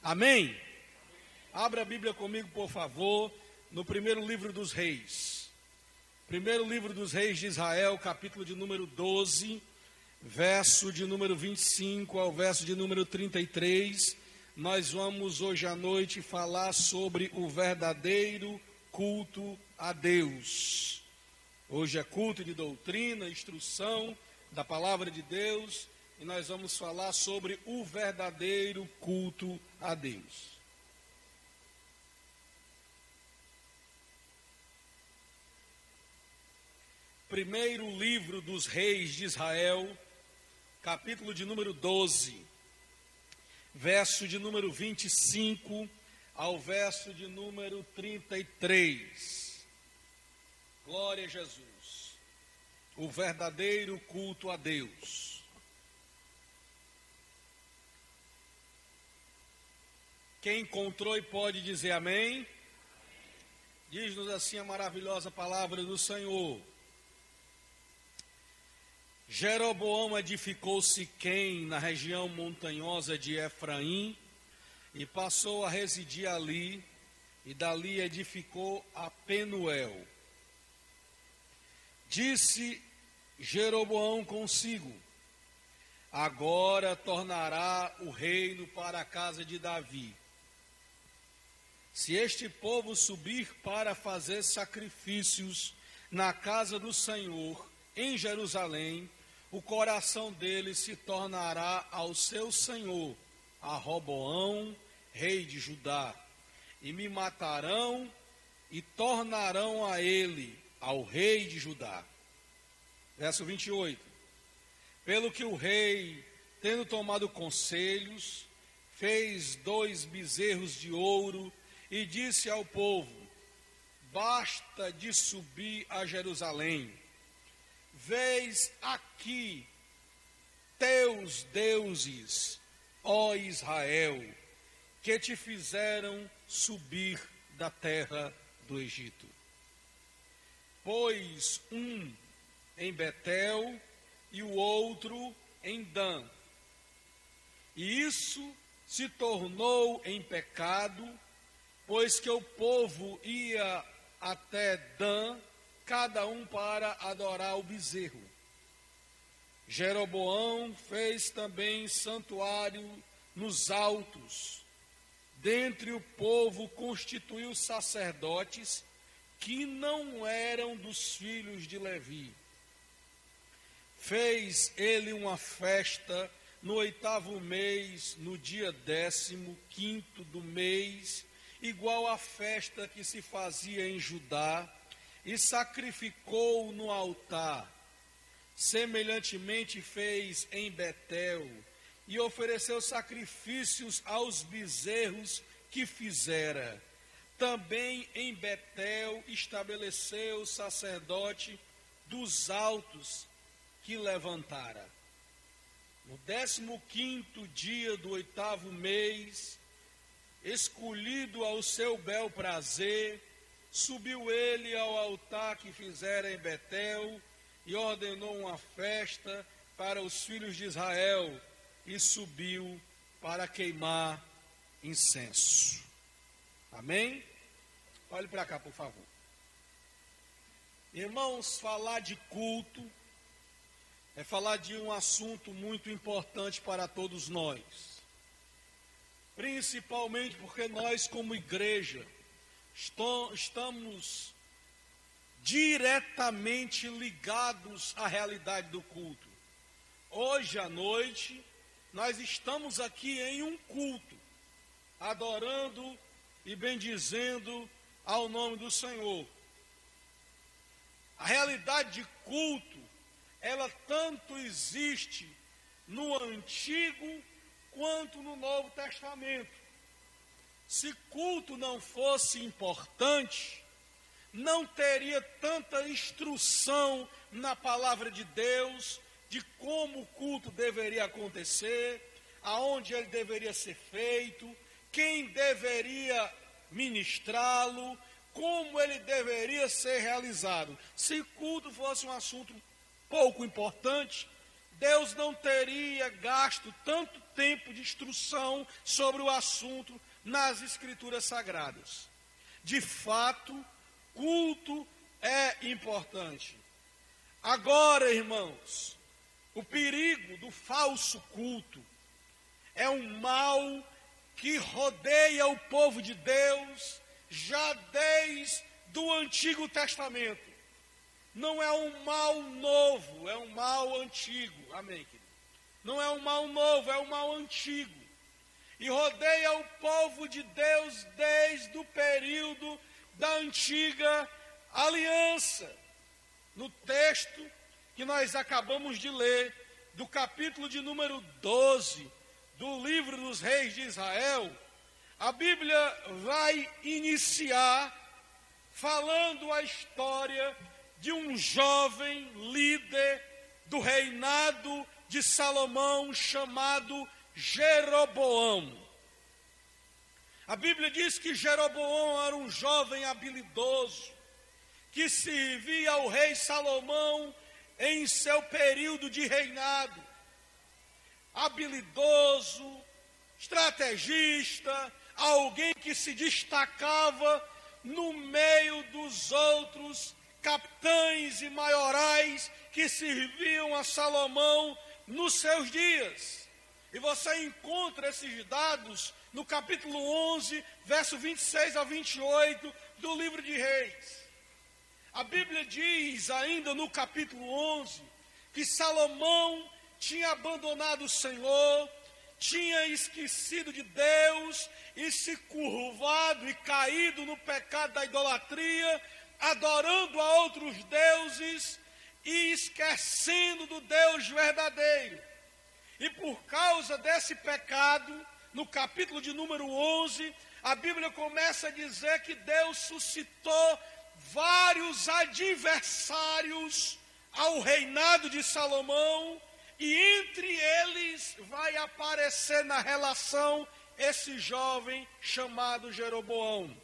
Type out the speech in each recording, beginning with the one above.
Amém? Abra a Bíblia comigo, por favor, no primeiro livro dos Reis. Primeiro livro dos Reis de Israel, capítulo de número 12, verso de número 25 ao verso de número 33. Nós vamos hoje à noite falar sobre o verdadeiro culto a Deus. Hoje é culto de doutrina, instrução da palavra de Deus, e nós vamos falar sobre o verdadeiro culto a Deus. Primeiro livro dos Reis de Israel, capítulo de número 12, verso de número 25 ao verso de número 33. Glória a Jesus. O verdadeiro culto a Deus. Quem encontrou e pode dizer amém? Diz-nos assim a maravilhosa palavra do Senhor. Jeroboão edificou Siquém na região montanhosa de Efraim e passou a residir ali, e dali edificou a Penuel. Disse Jeroboão consigo: agora tornará o reino para a casa de Davi. Se este povo subir para fazer sacrifícios na casa do Senhor, em Jerusalém, o coração deles se tornará ao seu senhor, a Roboão, rei de Judá, e me matarão e tornarão a ele, ao rei de Judá. Verso 28. Pelo que o rei, tendo tomado conselhos, fez 2 bezerros de ouro e disse ao povo: basta de subir a Jerusalém. Vês aqui teus deuses, ó Israel, que te fizeram subir da terra do Egito. Pois um em Betel e o outro em Dan. E isso se tornou em pecado, pois que o povo ia até Dan, cada um para adorar o bezerro. Jeroboão fez também santuário nos altos. Dentre o povo constituiu sacerdotes que não eram dos filhos de Levi. Fez ele uma festa no 8º mês, no dia 15º do mês, igual à festa que se fazia em Judá, e sacrificou no altar. Semelhantemente fez em Betel, e ofereceu sacrifícios aos bezerros que fizera. Também em Betel estabeleceu o sacerdote dos altos que levantara. No 15º dia do 8º mês, escolhido ao seu bel prazer, subiu ele ao altar que fizera em Betel e ordenou uma festa para os filhos de Israel e subiu para queimar incenso. Amém? Olhe para cá, por favor. Irmãos, falar de culto é falar de um assunto muito importante para todos nós. Principalmente porque nós, como igreja, estamos diretamente ligados à realidade do culto. Hoje à noite, nós estamos aqui em um culto, adorando e bendizendo ao nome do Senhor. A realidade de culto, ela tanto existe no Antigo quanto no Novo Testamento. Se culto não fosse importante, não teria tanta instrução na palavra de Deus de como o culto deveria acontecer, aonde ele deveria ser feito, quem deveria ministrá-lo, como ele deveria ser realizado. Se culto fosse um assunto pouco importante, Deus não teria gasto tanto tempo de instrução sobre o assunto nas Escrituras Sagradas. De fato, culto é importante. Agora, irmãos, o perigo do falso culto é um mal que rodeia o povo de Deus já desde o Antigo Testamento. Não é um mal novo, é um mal antigo. Amém, querido? Não é um mal novo, é um mal antigo. E rodeia o povo de Deus desde o período da antiga aliança. No texto que nós acabamos de ler, do capítulo de número 12, do livro dos reis de Israel, a Bíblia vai iniciar falando a história de um jovem líder do reinado de Salomão chamado Jeroboão. A Bíblia diz que Jeroboão era um jovem habilidoso, que servia ao rei Salomão em seu período de reinado. Habilidoso, estrategista, alguém que se destacava no meio dos outros capitães e maiorais que serviam a Salomão nos seus dias. E você encontra esses dados no capítulo 11, verso 26 a 28 do livro de Reis. A Bíblia diz ainda no capítulo 11 que Salomão tinha abandonado o Senhor, tinha esquecido de Deus e se curvado e caído no pecado da idolatria, adorando a outros deuses e esquecendo do Deus verdadeiro. E por causa desse pecado, no capítulo de número 11, a Bíblia começa a dizer que Deus suscitou vários adversários ao reinado de Salomão, e entre eles vai aparecer na relação esse jovem chamado Jeroboão.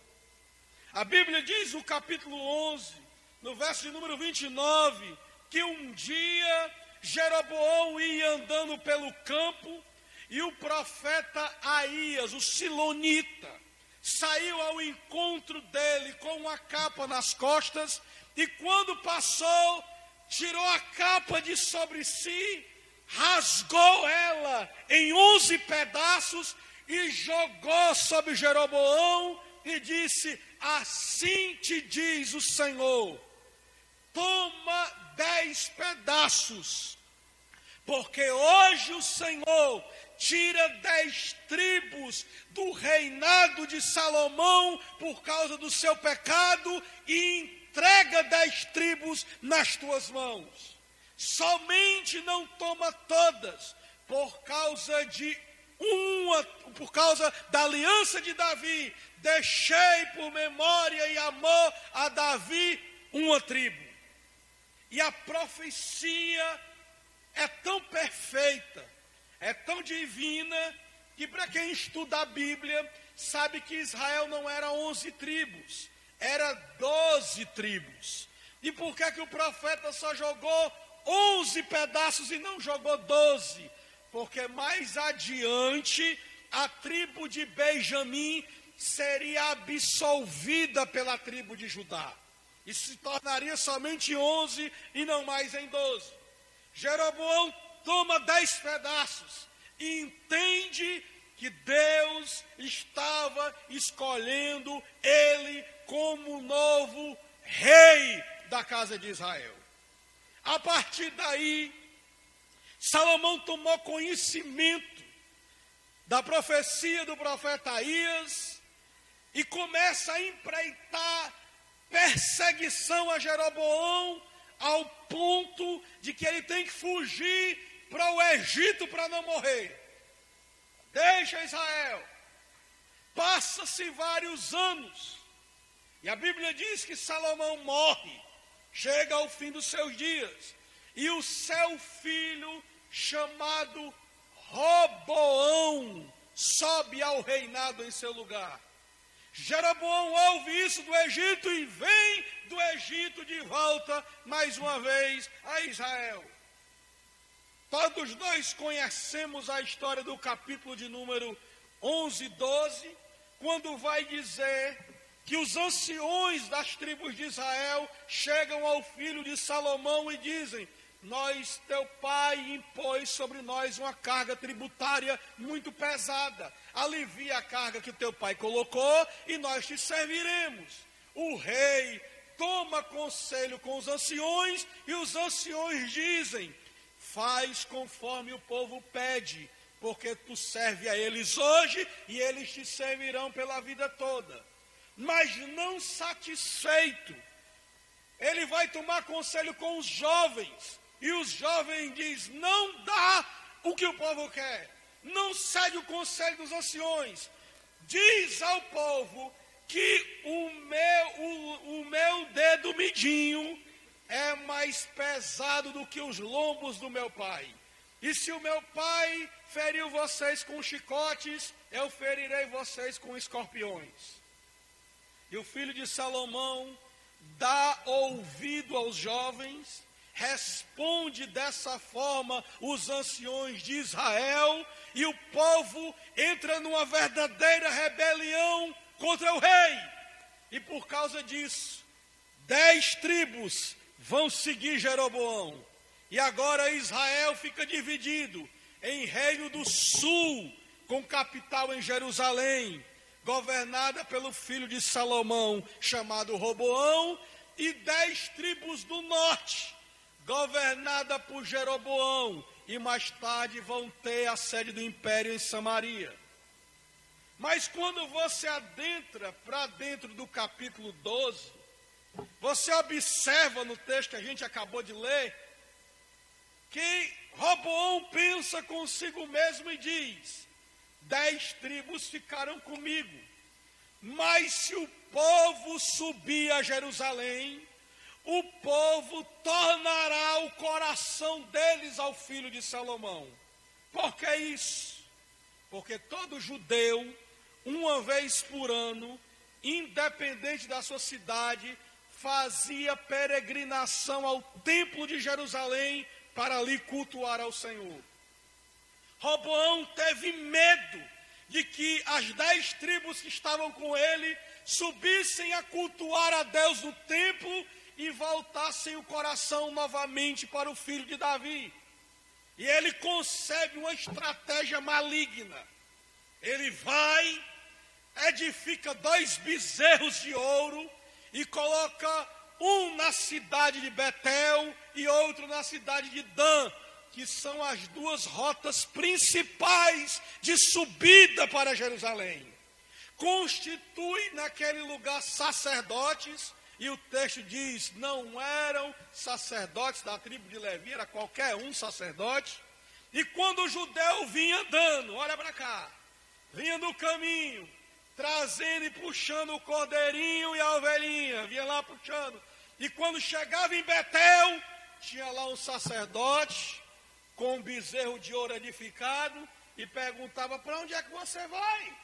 A Bíblia diz no capítulo 11, no verso de número 29, que um dia Jeroboão ia andando pelo campo e o profeta Aías, o silonita, saiu ao encontro dele com uma capa nas costas e quando passou, tirou a capa de sobre si, rasgou ela em 11 pedaços e jogou sobre Jeroboão e disse: assim te diz o Senhor, toma 10 pedaços, porque hoje o Senhor tira 10 tribos do reinado de Salomão por causa do seu pecado e entrega 10 tribos nas tuas mãos. Somente não toma todas, por causa da aliança de Davi, deixei por memória e amor a Davi uma tribo. E a profecia é tão perfeita, é tão divina, que para quem estuda a Bíblia, sabe que Israel não era 11 tribos, era 12 tribos. E por que o profeta só jogou 11 pedaços e não jogou 12? Porque mais adiante, a tribo de Benjamim seria absolvida pela tribo de Judá. Isso se tornaria somente 11 e não mais em 12. Jeroboão toma 10 pedaços e entende que Deus estava escolhendo ele como novo rei da casa de Israel. A partir daí, Salomão tomou conhecimento da profecia do profeta Aías e começa a empreitar perseguição a Jeroboão, ao ponto de que ele tem que fugir para o Egito para não morrer. Deixa Israel. Passa-se vários anos. E a Bíblia diz que Salomão morre, chega ao fim dos seus dias. E o seu filho, chamado Roboão, sobe ao reinado em seu lugar. Jeroboão ouve isso do Egito e vem do Egito de volta, mais uma vez, a Israel. Todos nós conhecemos a história do capítulo de número 11 e 12, quando vai dizer que os anciões das tribos de Israel chegam ao filho de Salomão e dizem: teu pai impôs sobre nós uma carga tributária muito pesada. Alivia a carga que teu pai colocou e nós te serviremos. O rei toma conselho com os anciões e os anciões dizem: faz conforme o povo pede, porque tu serve a eles hoje e eles te servirão pela vida toda. Mas não satisfeito, ele vai tomar conselho com os jovens, e os jovens dizem: não dá o que o povo quer, não segue o conselho dos anciões, diz ao povo que o meu dedo midinho é mais pesado do que os lombos do meu pai. E se o meu pai feriu vocês com chicotes, eu ferirei vocês com escorpiões. E o filho de Salomão dá ouvido aos jovens, responde dessa forma os anciões de Israel, e o povo entra numa verdadeira rebelião contra o rei. E por causa disso, 10 tribos vão seguir Jeroboão. E agora Israel fica dividido em reino do sul, com capital em Jerusalém, governada pelo filho de Salomão, chamado Roboão, e 10 tribos do norte, governada por Jeroboão, e mais tarde vão ter a sede do império em Samaria. Mas quando você adentra para dentro do capítulo 12, você observa no texto que a gente acabou de ler, que Roboão pensa consigo mesmo e diz: 10 tribos ficaram comigo, mas se o povo subir a Jerusalém, o povo tornará o coração deles ao filho de Salomão. Por que isso? Porque todo judeu, uma vez por ano, independente da sua cidade, fazia peregrinação ao templo de Jerusalém para ali cultuar ao Senhor. Roboão teve medo de que as 10 tribos que estavam com ele subissem a cultuar a Deus no templo e voltassem o coração novamente para o filho de Davi. E ele concebe uma estratégia maligna. Ele vai, edifica 2 bezerros de ouro e coloca um na cidade de Betel e outro na cidade de Dan, que são as 2 rotas principais de subida para Jerusalém. Constitui naquele lugar sacerdotes, e o texto diz: não eram sacerdotes da tribo de Levi, era qualquer um sacerdote. E quando o judeu vinha andando, olha para cá, vinha no caminho, trazendo e puxando o cordeirinho e a ovelhinha, vinha lá puxando. E quando chegava em Betel, tinha lá um sacerdote com um bezerro de ouro edificado e perguntava: para onde é que você vai?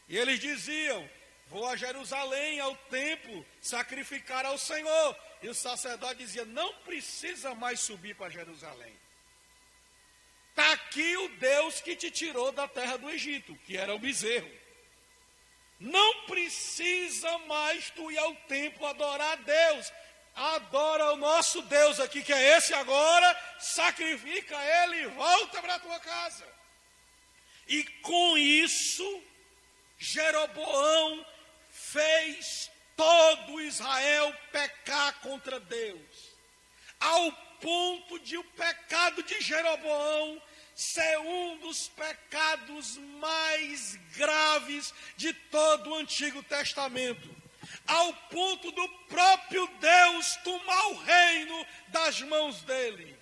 E eles diziam: vou a Jerusalém, ao templo, sacrificar ao Senhor. E o sacerdote dizia: não precisa mais subir para Jerusalém. Está aqui o Deus que te tirou da terra do Egito, que era o bezerro. Não precisa mais tu ir ao templo adorar a Deus. Adora o nosso Deus aqui, que é esse agora, sacrifica ele e volta para a tua casa. E com isso, Jeroboão fez todo Israel pecar contra Deus, ao ponto de o pecado de Jeroboão ser um dos pecados mais graves de todo o Antigo Testamento, ao ponto do próprio Deus tomar o reino das mãos dele,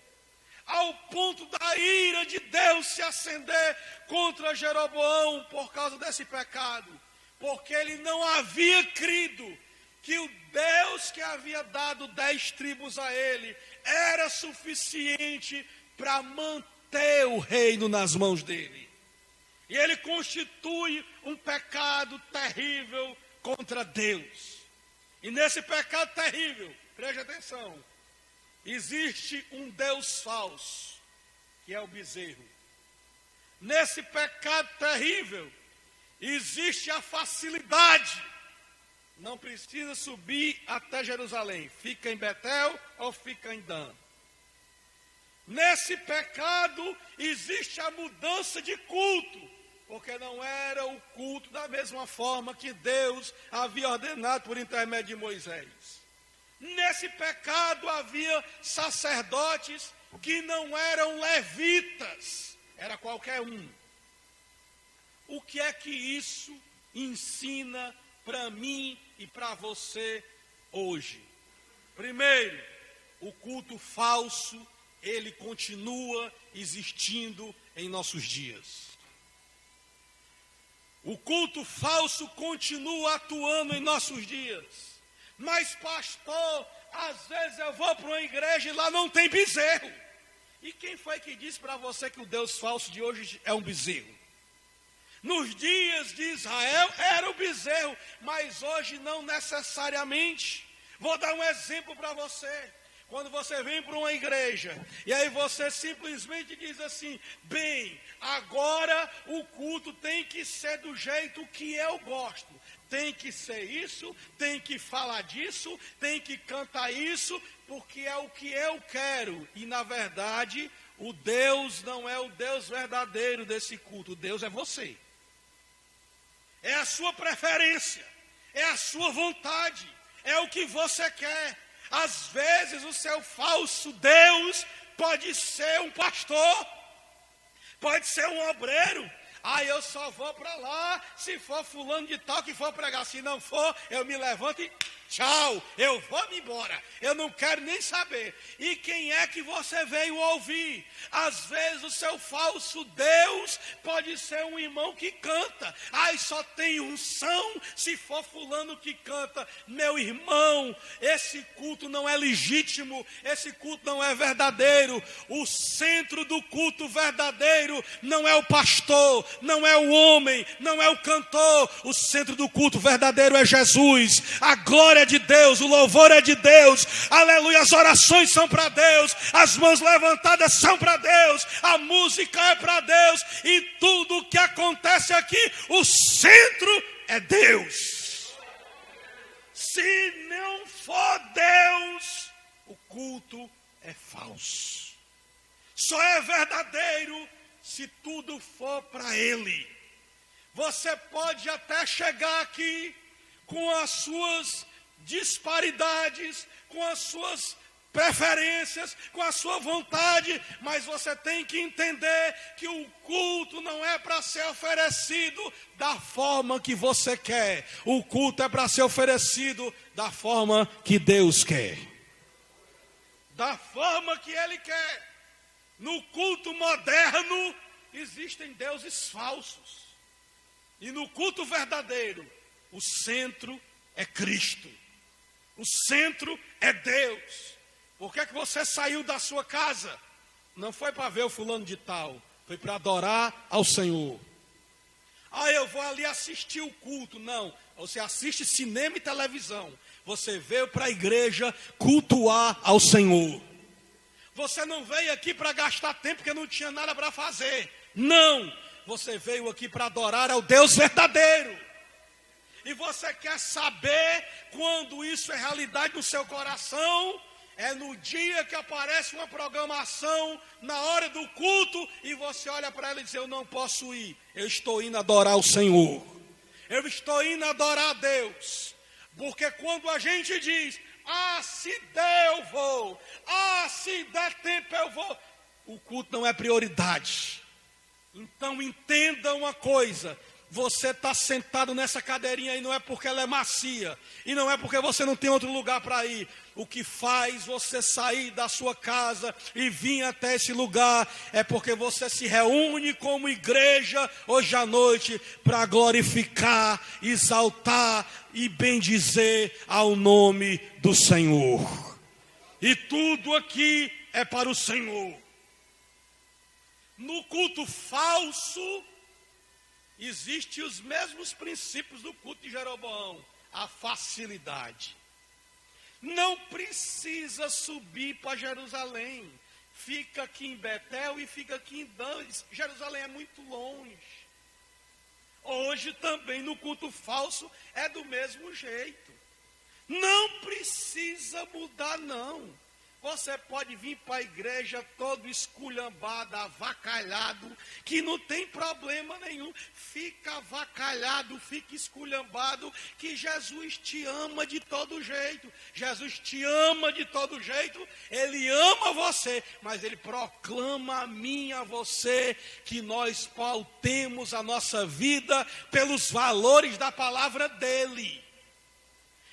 ao ponto da ira de Deus se acender contra Jeroboão por causa desse pecado, porque ele não havia crido que o Deus que havia dado 10 tribos a ele era suficiente para manter o reino nas mãos dele. E ele constitui um pecado terrível contra Deus. E nesse pecado terrível, preste atenção, existe um Deus falso, que é o bezerro. Nesse pecado terrível, existe a facilidade. Não precisa subir até Jerusalém. Fica em Betel ou fica em Dan. Nesse pecado, existe a mudança de culto. Porque não era o culto da mesma forma que Deus havia ordenado por intermédio de Moisés. Nesse pecado havia sacerdotes que não eram levitas. Era qualquer um. O que é que isso ensina para mim e para você hoje? Primeiro, o culto falso, ele continua existindo em nossos dias. O culto falso continua atuando em nossos dias. Mas, pastor, às vezes eu vou para uma igreja e lá não tem bezerro. E quem foi que disse para você que o Deus falso de hoje é um bezerro? Nos dias de Israel era o bezerro, mas hoje não necessariamente. Vou dar um exemplo para você. Quando você vem para uma igreja, e aí você simplesmente diz assim: bem, agora o culto tem que ser do jeito que eu gosto. Tem que ser isso, tem que falar disso, tem que cantar isso, porque é o que eu quero. E na verdade, o Deus não é o Deus verdadeiro desse culto. O Deus é você. É a sua preferência, é a sua vontade, é o que você quer. Às vezes o seu falso Deus pode ser um pastor, pode ser um obreiro. Eu só vou para lá se for fulano de tal que for pregar. Se não for, eu me levanto e tchau, eu vou me embora. Eu não quero nem saber. E quem é que você veio ouvir? Às vezes o seu falso Deus pode ser um irmão que canta. Só tem unção se for fulano que canta. Meu irmão, esse culto não é legítimo. Esse culto não é verdadeiro. O centro do culto verdadeiro não é o pastor, não é o homem, não é o cantor. O centro do culto verdadeiro é Jesus. A glória é de Deus, o louvor é de Deus, aleluia, as orações são para Deus, as mãos levantadas são para Deus, a música é para Deus, e tudo o que acontece aqui, o centro é Deus. Se não for Deus, o culto é falso. Só é verdadeiro se tudo for para Ele. Você pode até chegar aqui com as suas disparidades, com as suas preferências, com a sua vontade, mas você tem que entender que o culto não é para ser oferecido da forma que você quer. O culto é para ser oferecido da forma que Deus quer, da forma que Ele quer. No culto moderno existem deuses falsos, e no culto verdadeiro o centro é Cristo. O centro é Deus. Por que você saiu da sua casa? Não foi para ver o fulano de tal, foi para adorar ao Senhor. Eu vou ali assistir o culto. Não, você assiste cinema e televisão. Você veio para a igreja cultuar ao Senhor. Você não veio aqui para gastar tempo porque não tinha nada para fazer. Não, você veio aqui para adorar ao Deus verdadeiro. E você quer saber quando isso é realidade no seu coração? É no dia que aparece uma programação, na hora do culto, e você olha para ela e diz: eu não posso ir, eu estou indo adorar o Senhor. Eu estou indo adorar a Deus. Porque quando a gente diz: se der eu vou, se der tempo eu vou, o culto não é prioridade. Então entenda uma coisa: você está sentado nessa cadeirinha aí não é porque ela é macia, e não é porque você não tem outro lugar para ir. O que faz você sair da sua casa e vir até esse lugar é porque você se reúne como igreja hoje à noite para glorificar, exaltar e bendizer ao nome do Senhor. E tudo aqui é para o Senhor. No culto falso existem os mesmos princípios do culto de Jeroboão, a facilidade. Não precisa subir para Jerusalém. fica aqui em Betel e fica aqui em Dan. Jerusalém é muito longe. Hoje também no culto falso é do mesmo jeito. Não precisa mudar, não. Você pode vir para a igreja todo esculhambado, avacalhado, que não tem problema nenhum. Fica avacalhado, fica esculhambado, que Jesus te ama de todo jeito. Jesus te ama de todo jeito, Ele ama você, mas Ele proclama a mim e a você que nós pautemos a nossa vida pelos valores da palavra dEle.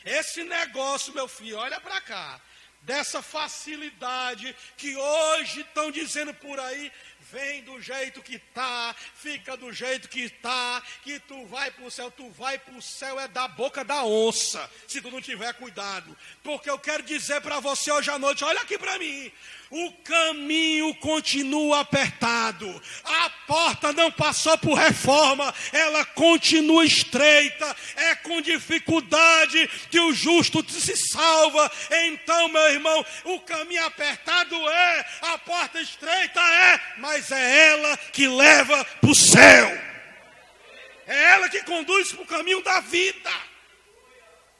Esse negócio, meu filho, olha para cá. Dessa facilidade que hoje estão dizendo por aí, vem do jeito que está, fica do jeito que está, que tu vai para o céu é da boca da onça, se tu não tiver cuidado. Porque eu quero dizer para você hoje à noite, olha aqui para mim, o caminho continua apertado, a porta não passou por reforma, ela continua estreita, é com dificuldade que o justo se salva. Então, meu irmão, o caminho apertado é, a porta estreita é, mas é ela que leva para o céu, é ela que conduz para o caminho da vida.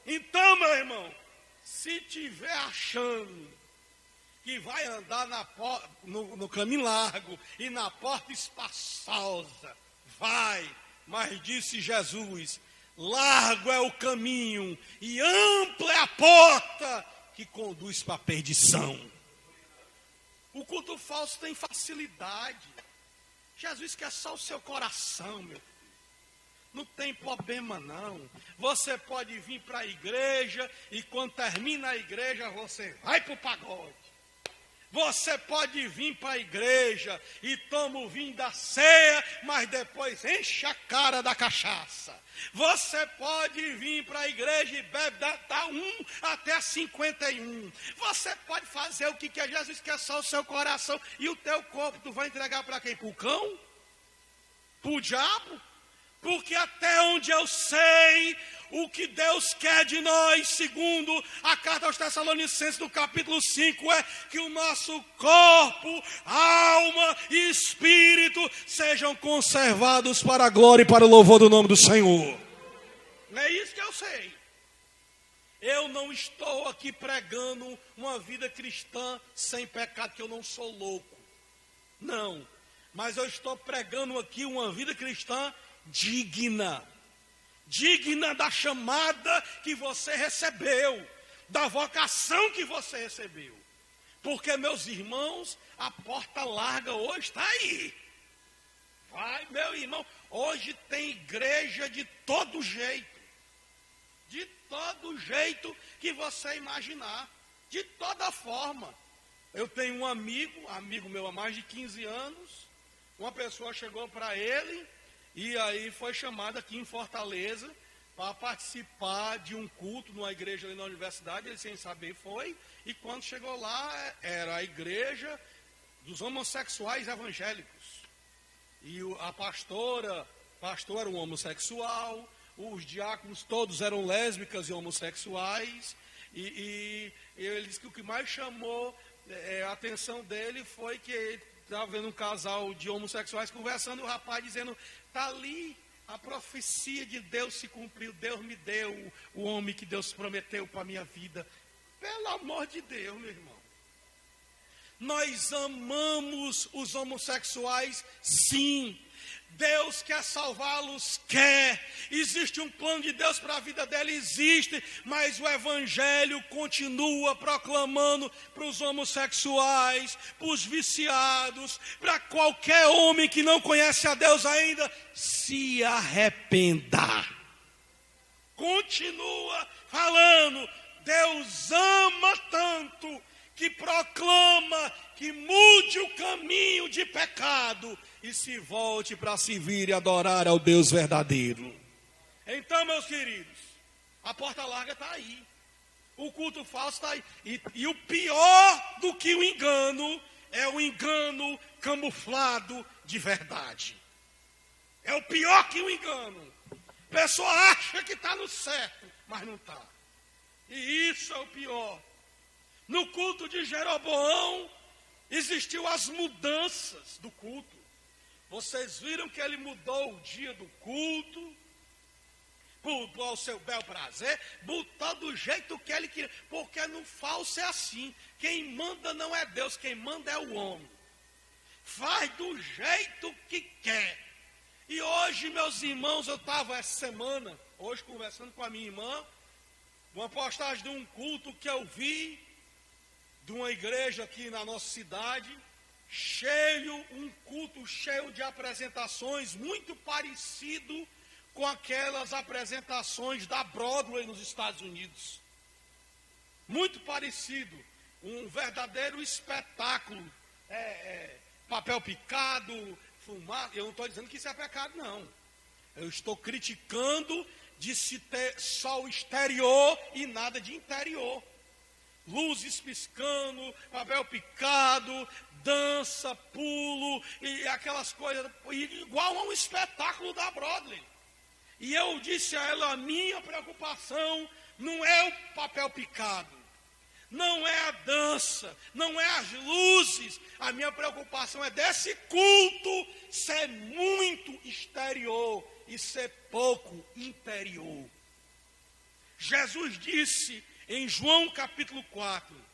Então, meu irmão, se tiver achando que vai andar no caminho largo e na porta espaçosa, vai, mas disse Jesus, largo é o caminho e ampla é a porta que conduz para a perdição. O culto falso tem facilidade. Jesus quer só o seu coração, meu filho. Não tem problema não. Você pode vir para a igreja e quando termina a igreja você vai para o pagode. Você pode vir para a igreja e toma o vinho da ceia, mas depois enche a cara da cachaça. Você pode vir para a igreja e bebe da 1 até 51. Você pode fazer o que quer. Jesus quer só o seu coração. E o teu corpo tu vai entregar para quem? Para o cão? Para o diabo? Porque até onde eu sei, o que Deus quer de nós, segundo a carta aos Tessalonicenses, no capítulo 5, é que o nosso corpo, alma e espírito sejam conservados para a glória e para o louvor do nome do Senhor. É isso que eu sei. Eu não estou aqui pregando uma vida cristã sem pecado, que eu não sou louco. Não. Mas eu estou pregando aqui uma vida cristã digna da chamada que você recebeu, da vocação que você recebeu. Porque, meus irmãos, a porta larga hoje está aí. Vai, meu irmão, hoje tem igreja de todo jeito que você imaginar, de toda forma. Eu tenho um amigo meu há mais de 15 anos, uma pessoa chegou para ele, e aí foi chamado aqui em Fortaleza para participar de um culto numa igreja ali na universidade. Ele sem saber foi. E quando chegou lá, era a igreja dos homossexuais evangélicos. E a pastor era um homossexual. Os diáconos todos eram lésbicas e homossexuais. E ele disse que o que mais chamou a atenção dele foi que estava vendo um casal de homossexuais conversando, e o rapaz dizendo, está ali, a profecia de Deus se cumpriu, Deus me deu o homem que Deus prometeu para a minha vida. Pelo amor de Deus, meu irmão. Nós amamos os homossexuais, sim. Deus quer salvá-los, quer. Existe um plano de Deus para a vida dela, existe. Mas o evangelho continua proclamando para os homossexuais, para os viciados, para qualquer homem que não conhece a Deus ainda, se arrependa. Continua falando, Deus ama tanto que proclama que mude o caminho de pecado e se volte para servir e adorar ao Deus verdadeiro. Então, meus queridos, a porta larga está aí. O culto falso está aí. E o pior do que o engano é o engano camuflado de verdade. É o pior que o engano. A pessoa acha que está no certo, mas não está. E isso é o pior. No culto de Jeroboão, Existiu as mudanças do culto. Vocês viram que ele mudou o dia do culto, ao seu bel prazer, botou do jeito que ele queria, porque no falso é assim, quem manda não é Deus, quem manda é o homem, faz do jeito que quer. E hoje, meus irmãos, eu estava essa semana, hoje conversando com a minha irmã, uma postagem de um culto que eu vi, de uma igreja aqui na nossa cidade, um culto cheio de apresentações, muito parecido com aquelas apresentações da Broadway nos Estados Unidos. Muito parecido, um verdadeiro espetáculo, papel picado, fumar. Eu não estou dizendo que isso é pecado, não. Eu estou criticando de se ter só o exterior e nada de interior. Luzes piscando, papel picado, dança, pulo, e aquelas coisas, igual a um espetáculo da Broadway. E eu disse a ela, a minha preocupação não é o papel picado, não é a dança, não é as luzes, a minha preocupação é desse culto ser muito exterior e ser pouco interior. Jesus disse em João capítulo 4,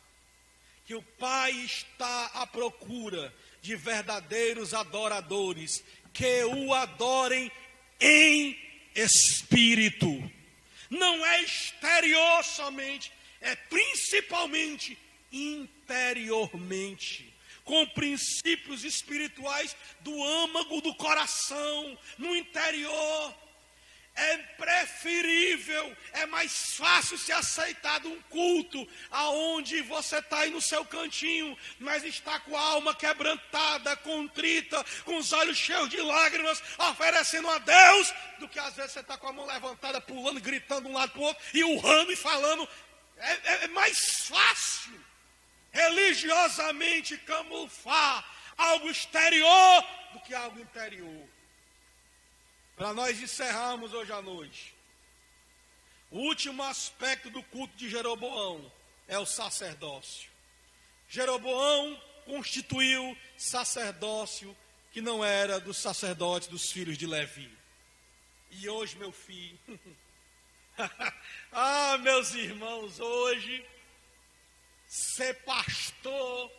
que o Pai está à procura de verdadeiros adoradores, que o adorem em espírito. Não é exterior somente, é principalmente interiormente, com princípios espirituais do âmago do coração, no interior. É preferível, é mais fácil ser aceitado um culto aonde você está aí no seu cantinho, mas está com a alma quebrantada, contrita, com os olhos cheios de lágrimas, oferecendo a Deus, do que às vezes você está com a mão levantada, pulando, gritando de um lado para o outro, e urrando e falando. É mais fácil religiosamente camuflar algo exterior do que algo interior. Para nós encerrarmos hoje à noite, o último aspecto do culto de Jeroboão é o sacerdócio. Jeroboão constituiu sacerdócio que não era dos sacerdotes dos filhos de Levi. E hoje, meu filho, meus irmãos, hoje, ser pastor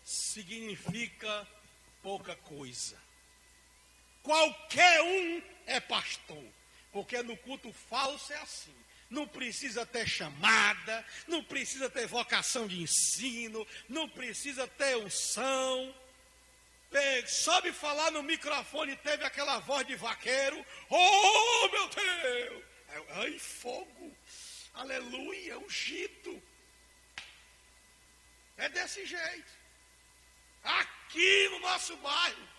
significa pouca coisa. Qualquer um é pastor, porque no culto falso é assim. Não precisa ter chamada, não precisa ter vocação de ensino, não precisa ter unção. Soube falar no microfone, teve aquela voz de vaqueiro. Oh, meu Deus! Ai, fogo! Aleluia, ungido. É desse jeito. Aqui no nosso bairro,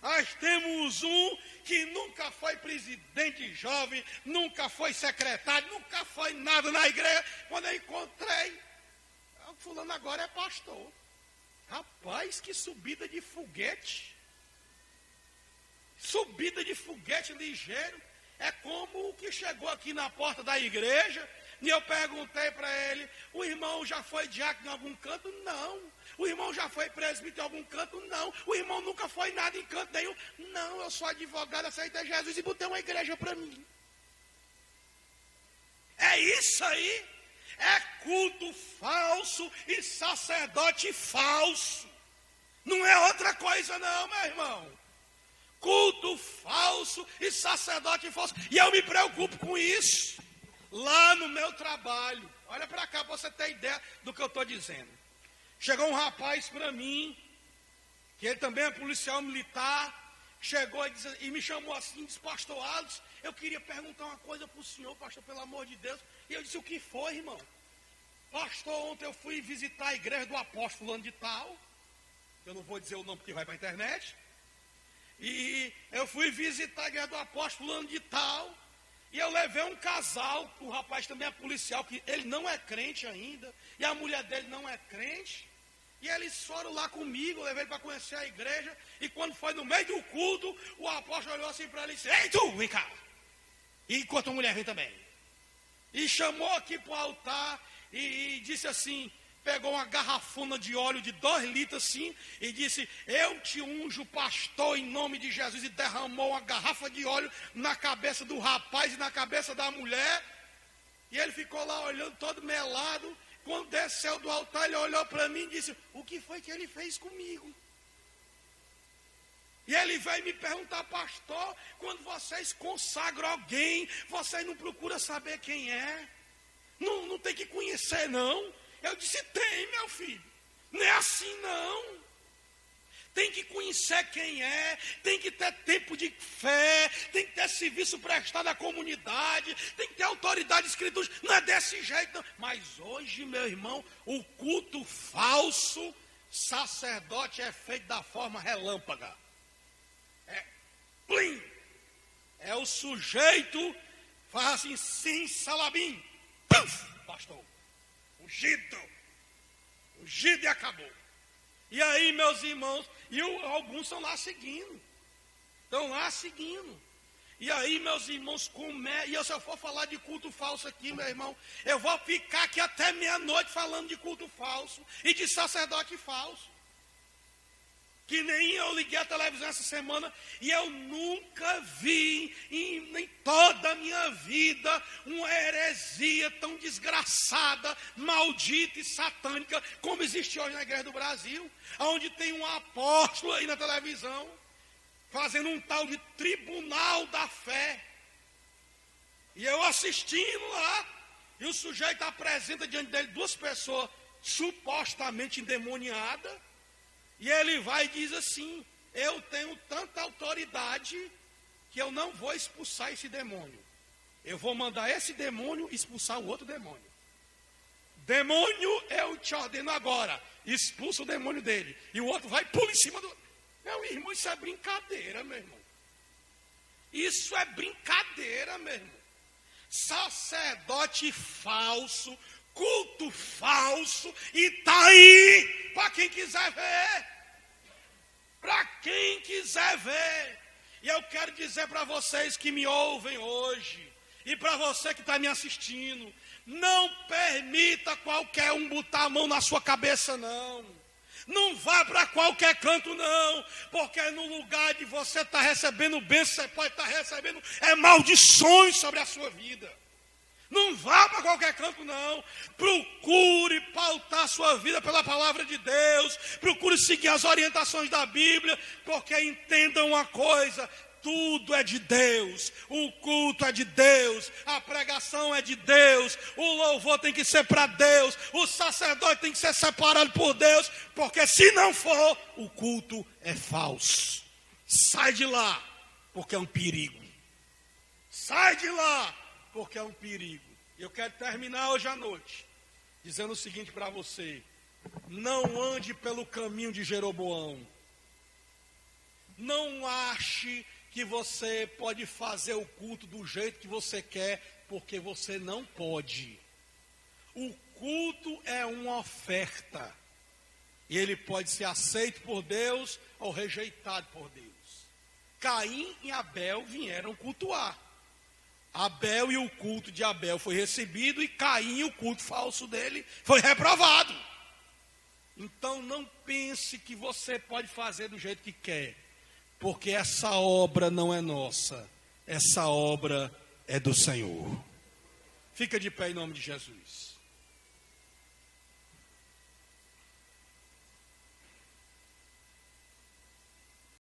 nós temos um que nunca foi presidente jovem, nunca foi secretário, nunca foi nada na igreja. Quando eu encontrei, fulano agora é pastor. Rapaz, que subida de foguete. Subida de foguete ligeiro. É como o que chegou aqui na porta da igreja, e eu perguntei para ele, o irmão já foi diácono em algum canto? Não. O irmão já foi presbítero em algum canto? Não. O irmão nunca foi nada em canto nenhum? Não, eu sou advogado, aceitei Jesus e botei uma igreja para mim. É isso aí. É culto falso e sacerdote falso. Não é outra coisa não, meu irmão. Culto falso e sacerdote falso. E eu me preocupo com isso. Lá no meu trabalho. Olha para cá para você ter ideia do que eu estou dizendo. Chegou um rapaz para mim, que ele também é policial militar. Chegou e me chamou assim, disse, pastor Alex, eu queria perguntar uma coisa para o senhor, pastor, pelo amor de Deus. E eu disse, o que foi, irmão? Pastor, ontem eu fui visitar a igreja do apóstolo fulano de tal. Eu não vou dizer o nome porque vai para a internet. E eu fui visitar a igreja do apóstolo fulano de tal. E eu levei um casal, o rapaz também é policial, que ele não é crente ainda. E a mulher dele não é crente. E eles foram lá comigo, eu levei ele para conhecer a igreja. E quando foi no meio do culto, o apóstolo olhou assim para ele e disse, ei tu, vem cá. E enquanto a mulher vem também. E chamou aqui para o altar e disse assim, pegou uma garrafona de óleo de 2 litros assim, e disse: eu te unjo, pastor, em nome de Jesus, e derramou uma garrafa de óleo na cabeça do rapaz e na cabeça da mulher, e ele ficou lá olhando todo melado. Quando desceu do altar, ele olhou para mim e disse: o que foi que ele fez comigo? E ele veio me perguntar: pastor, quando vocês consagram alguém, vocês não procuram saber quem é? Não tem que conhecer, não. Eu disse: tem, meu filho. Não é assim, não. Tem que conhecer quem é, tem que ter tempo de fé, tem que ter serviço prestado à comunidade, tem que ter autoridade escrita. Não é desse jeito, não. Mas hoje, meu irmão, o culto falso, sacerdote é feito da forma relâmpaga. Plim! É o sujeito, faz assim, sim, salabim. Puf! Pastor, ungido e acabou. E aí, meus irmãos, alguns estão lá seguindo. E aí, meus irmãos, e se eu for falar de culto falso aqui, meu irmão, eu vou ficar aqui até meia-noite falando de culto falso e de sacerdote falso. Que nem eu liguei a televisão essa semana e eu nunca vi em toda a minha vida uma heresia tão desgraçada, maldita e satânica como existe hoje na Igreja do Brasil, onde tem um apóstolo aí na televisão fazendo um tal de tribunal da fé. E eu assistindo lá, e o sujeito apresenta diante dele 2 pessoas supostamente endemoniadas. E ele vai e diz assim: eu tenho tanta autoridade que eu não vou expulsar esse demônio. Eu vou mandar esse demônio expulsar o outro demônio. Demônio, eu te ordeno agora, expulsa o demônio dele. E o outro vai e pula em cima do... Meu irmão, isso é brincadeira, meu irmão. Isso é brincadeira, meu irmão. Sacerdote falso, culto falso, e está aí para quem quiser ver. Para quem quiser ver. E eu quero dizer para vocês que me ouvem hoje, e para você que está me assistindo: não permita qualquer um botar a mão na sua cabeça, não. Não vá para qualquer canto, não, porque no lugar de você estar recebendo bênção, você pode estar recebendo maldições sobre a sua vida. Não vá para qualquer canto, não. Procure pautar a sua vida pela palavra de Deus. Procure seguir as orientações da Bíblia, porque entendam uma coisa: tudo é de Deus. O culto é de Deus. A pregação é de Deus. O louvor tem que ser para Deus. O sacerdote tem que ser separado por Deus, porque se não for, o culto é falso. Sai de lá, porque é um perigo. Sai de lá, porque é um perigo. Eu quero terminar hoje à noite dizendo o seguinte para você: não ande pelo caminho de Jeroboão. Não ache que você pode fazer o culto do jeito que você quer, porque você não pode. O culto é uma oferta, e ele pode ser aceito por Deus ou rejeitado por Deus. Caim e Abel vieram cultuar. Abel, e o culto de Abel foi recebido, e Caim, o culto falso dele, foi reprovado. Então não pense que você pode fazer do jeito que quer, porque essa obra não é nossa, essa obra é do Senhor. Fica de pé em nome de Jesus.